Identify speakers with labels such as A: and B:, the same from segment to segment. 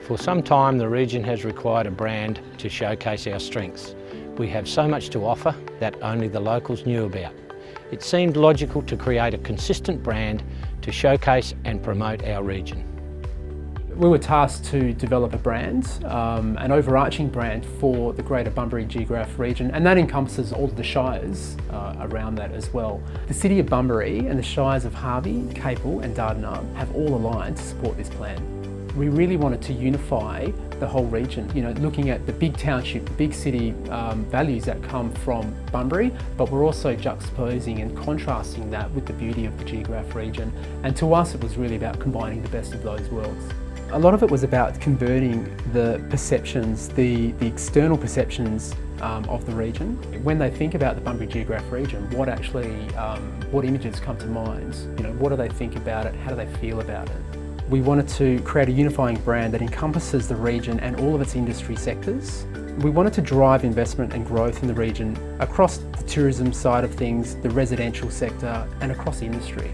A: For some time, the region has required a brand to showcase our strengths. We have so much to offer that only the locals knew about. It seemed logical to create a consistent brand to showcase and promote our region.
B: We were tasked to develop a brand, an overarching brand for the greater BunburyGeographe region, and that encompasses all of the shires around that as well. The city of Bunbury and the shires of Harvey, Capel and Dardanup have all aligned to support this plan. We really wanted to unify the whole region, looking at the big township, the big city values that come from Bunbury, but we're also juxtaposing and contrasting that with the beauty of the Geographe region. And to us, it was really about combining the best of those worlds. A lot of it was about converting the perceptions, the external perceptions of the region. When they think about the BunburyGeographe region, what images come to mind? What do they think about it? How do they feel about it? We wanted to create a unifying brand that encompasses the region and all of its industry sectors. We wanted to drive investment and growth in the region across the tourism side of things, the residential sector and across industry.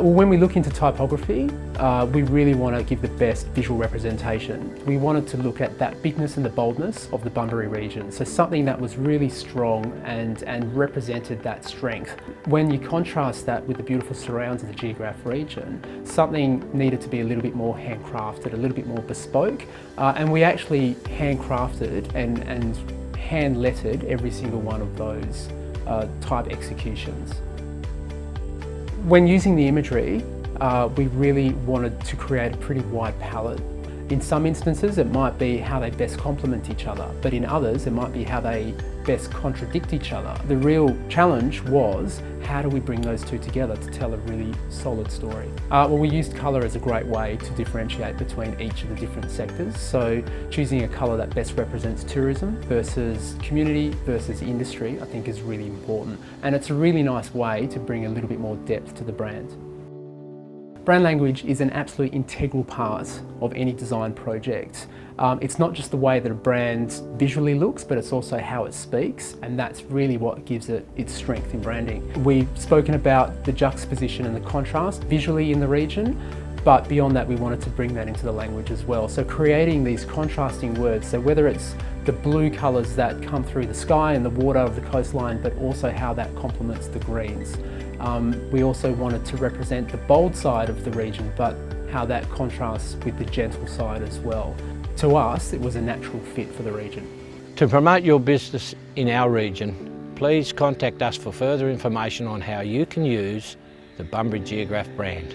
B: When we look into typography, we really want to give the best visual representation. We wanted to look at that bigness and the boldness of the Bunbury region, so something that was really strong and represented that strength. When you contrast that with the beautiful surrounds of the Geographe region, something needed to be a little bit more handcrafted, a little bit more bespoke, and we actually handcrafted and hand-lettered every single one of those type executions. When using the imagery, we really wanted to create a pretty wide palette. In some instances, it might be how they best complement each other, but in others, it might be how they best contradict each other. The real challenge was, how do we bring those two together to tell a really solid story? We used colour as a great way to differentiate between each of the different sectors. So choosing a colour that best represents tourism versus community versus industry, I think is really important. And it's a really nice way to bring a little bit more depth to the brand. Brand language is an absolute integral part of any design project. It's not just the way that a brand visually looks, but it's also how it speaks, and that's really what gives it its strength in branding. We've spoken about the juxtaposition and the contrast visually in the region, but beyond that we wanted to bring that into the language as well. So creating these contrasting words, so whether it's the blue colours that come through the sky and the water of the coastline, but also how that complements the greens. We also wanted to represent the bold side of the region, but how that contrasts with the gentle side as well. To us, it was a natural fit for the region.
A: To promote your business in our region, please contact us for further information on how you can use the BunburyGeographe brand.